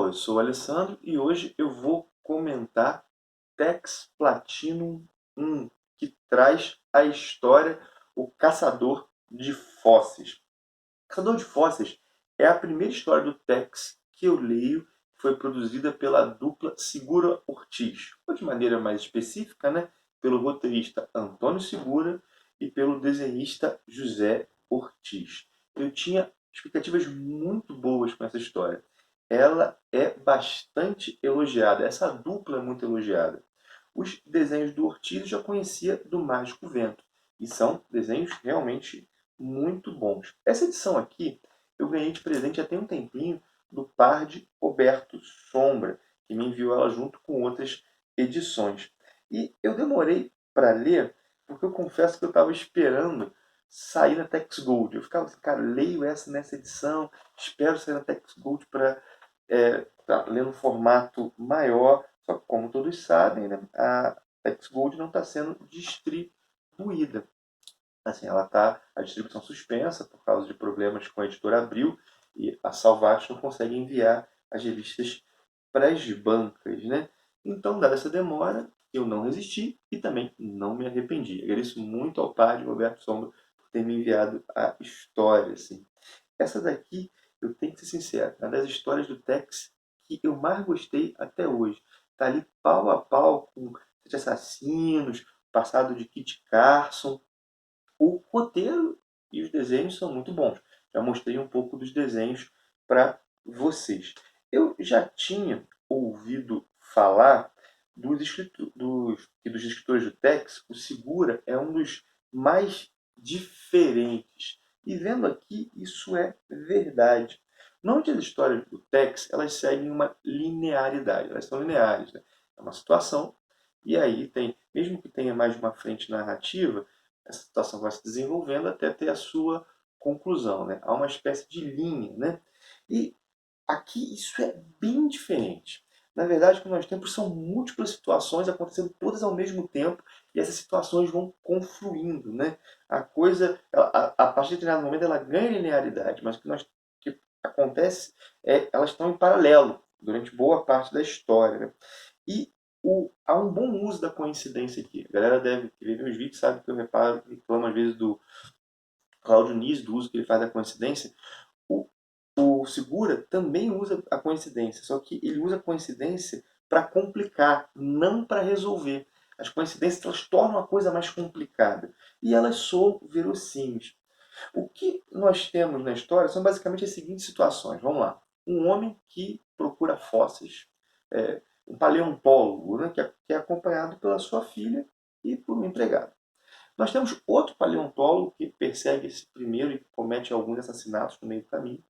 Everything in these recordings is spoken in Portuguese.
eu sou o Alessandro e hoje eu vou comentar Tex Platinum 1, que traz a história O Caçador de Fósseis. Caçador de Fósseis é a primeira história do Tex que eu leio, que foi produzida pela dupla Segura Ortiz, ou de maneira mais específica, né, pelo roteirista Antônio Segura e pelo desenhista José Ortiz. Eu tinha expectativas muito boas com essa história. Ela é bastante elogiada, essa dupla é muito elogiada. Os desenhos do Ortiz eu já conhecia do Mágico Vento, e são desenhos realmente muito bons. Essa edição aqui eu ganhei de presente até um tempinho do Pardi Roberto Sombra, que me enviou ela junto com outras edições. E eu demorei para ler, porque eu confesso que eu estava esperando sair na Tex Gold. Eu ficava assim, cara, leio essa nessa edição, espero sair na Tex Gold para ler no formato maior. Só que, como todos sabem, né, a Tex Gold não está sendo distribuída. Assim, a distribuição suspensa por causa de problemas com a editora Abril e a Salvat não consegue enviar as revistas para as bancas, né? Então, dada essa demora, eu não resisti e também não me arrependi. Agradeço muito ao padre Roberto Sombra por ter me enviado a história, assim. Essa daqui, eu tenho que ser sincero, é uma das histórias do Tex que eu mais gostei até hoje. Está ali pau a pau com Sete Assassinos, passado de Kit Carson. O roteiro e os desenhos são muito bons. Já mostrei um pouco dos desenhos para vocês. Eu já tinha ouvido falar dos escritores do Tex. O Segura é um dos mais diferentes. E vendo aqui, isso é verdade. Normalmente as histórias do Tex, elas seguem uma linearidade. Elas são lineares, né? É uma situação, e aí tem, mesmo que tenha mais de uma frente narrativa, essa situação vai se desenvolvendo até ter a sua conclusão, né? Há uma espécie de linha, né? E aqui isso é bem diferente. Na verdade, o que nós temos são múltiplas situações acontecendo todas ao mesmo tempo e essas situações vão confluindo, né? A coisa, a partir de determinado momento, ela ganha linearidade, mas que acontece é elas estão em paralelo durante boa parte da história, né? E há um bom uso da coincidência aqui. A galera deve ver meus vídeos, sabe que eu reclamo às vezes do Claudio Nies, do uso que ele faz da coincidência. O, o Segura também usa a coincidência, só que ele usa a coincidência para complicar, não para resolver. As coincidências elas tornam a coisa mais complicada e elas soam verossímeis. O que nós temos na história são basicamente as seguintes situações. Vamos lá. Um homem que procura fósseis, um paleontólogo, né, que é acompanhado pela sua filha e por um empregado. Nós temos outro paleontólogo que persegue esse primeiro e comete alguns assassinatos no meio do caminho.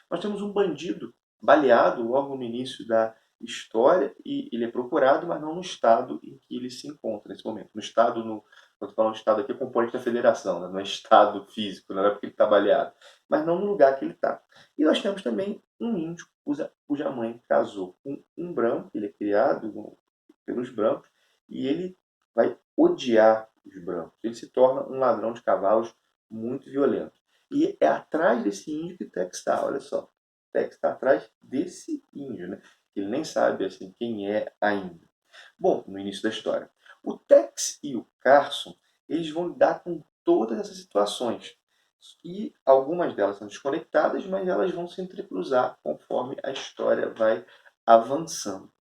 Nós temos um bandido baleado logo no início da história e ele é procurado, mas não no estado em que ele se encontra nesse momento. No estado, quando eu falo estado aqui, é componente da federação, né? Não é estado físico, não é porque ele está baleado, mas não no lugar que ele está. E nós temos também um índio cuja mãe casou com um branco, ele é criado pelos brancos, e ele vai odiar os brancos. Ele se torna um ladrão de cavalos muito violento. E é atrás desse índio que o Tex está, olha só. O Tex está atrás desse índio, né? Ele nem sabe assim, quem é ainda. Bom, no início da história. O Tex e o Carson, eles vão lidar com todas essas situações. E algumas delas são desconectadas, mas elas vão se entrecruzar conforme a história vai avançando.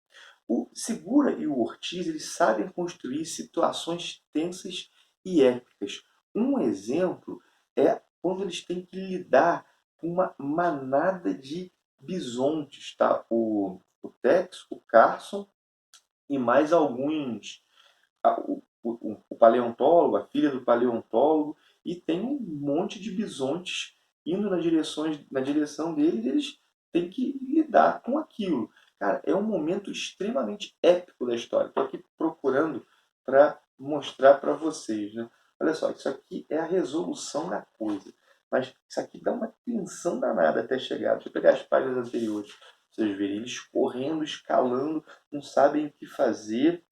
O Segura e o Ortiz eles sabem construir situações tensas e épicas. Um exemplo é quando eles têm que lidar com uma manada de bisontes. Tá? O Tex, o Carson e mais alguns. O paleontólogo, a filha do paleontólogo, e tem um monte de bisontes indo na direção deles, e eles têm que lidar com aquilo. Cara, é um momento extremamente épico da história. Estou aqui procurando para mostrar para vocês. Né? Olha só, isso aqui é a resolução da coisa. Mas isso aqui dá uma tensão danada até chegar. Deixa eu pegar as páginas anteriores. Vocês verem eles correndo, escalando, não sabem o que fazer.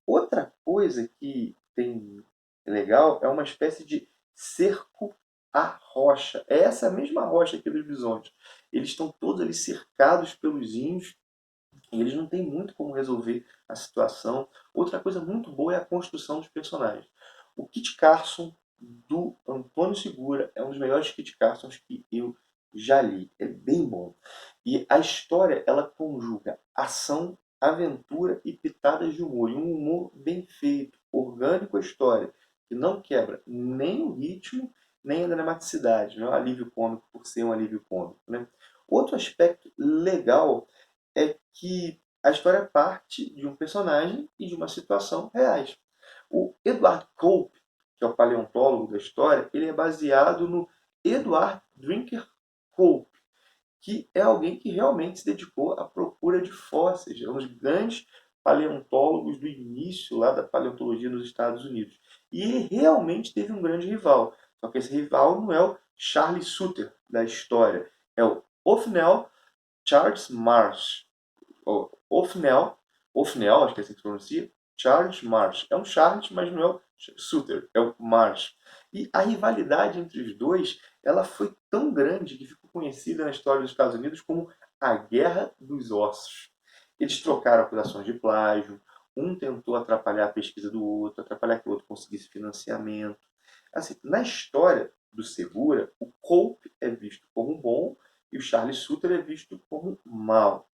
Outra coisa que tem legal é uma espécie de cerco à rocha. É essa mesma rocha aqui dos bisontes. Eles estão todos ali cercados pelos índios E eles não têm muito como resolver a situação. Outra coisa muito boa é a construção dos personagens. O Kit Carson do Antônio Segura é um dos melhores Kit Carsons que eu já li. É bem bom. E a história, ela conjuga ação, aventura e pitadas de humor. E um humor bem feito, orgânico à história, que não quebra nem o ritmo, nem a dramaticidade. Não é um alívio cômico por ser um alívio cômico, né? Outro aspecto legal é que a história parte de um personagem e de uma situação reais. O Edward Cope, que é o paleontólogo da história, ele é baseado no Edward Drinker Cope, que é alguém que realmente se dedicou à procura de fósseis. É um dos grandes paleontólogos do início lá da paleontologia nos Estados Unidos. E ele realmente teve um grande rival. Só que esse rival não é o Charles Sutter da história, é o Othniel Charles Marsh. Othniel, Othniel, acho que é assim que se pronuncia, Charles Marsh. É um Charles, mas não é o Suter, é o Marsh. E a rivalidade entre os dois, ela foi tão grande que ficou conhecida na história dos Estados Unidos como a Guerra dos Ossos. Eles trocaram acusações de plágio, um tentou atrapalhar a pesquisa do outro, atrapalhar que o outro conseguisse financiamento. Assim, na história do Segura, o Cope é visto como bom e o Charles Sutter é visto como mal.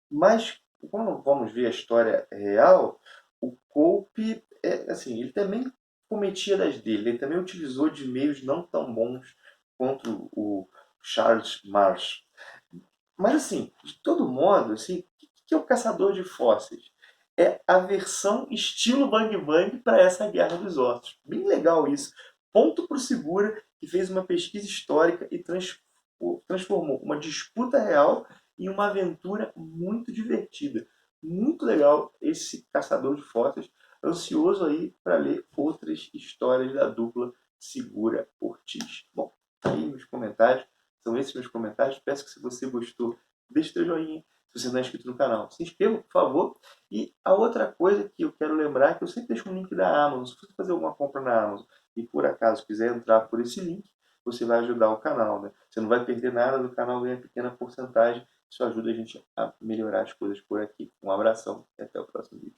Mas quando vamos ver a história real, o Cope, assim, ele também cometia das dele, ele também utilizou de meios não tão bons contra o Charles Marsh. Mas assim, de todo modo, assim, o que é o caçador de fósseis? É a versão estilo Bang Bang para essa Guerra dos Ossos. Bem legal isso. Ponto para o Segura, que fez uma pesquisa histórica e transformou uma disputa real em uma aventura muito divertida. Muito legal esse caçador de fósseis. Ansioso aí para ler outras histórias da dupla Segura Ortiz. Bom, aí meus comentários. São esses meus comentários. Peço que se você gostou, deixe seu joinha. Se você não é inscrito no canal, se inscreva, por favor. E a outra coisa que eu quero lembrar é que eu sempre deixo um link da Amazon. Se você fazer alguma compra na Amazon e por acaso quiser entrar por esse link, você vai ajudar o canal, né? Você não vai perder nada do canal, ganha pequena porcentagem. Isso ajuda a gente a melhorar as coisas por aqui. Um abração e até o próximo vídeo.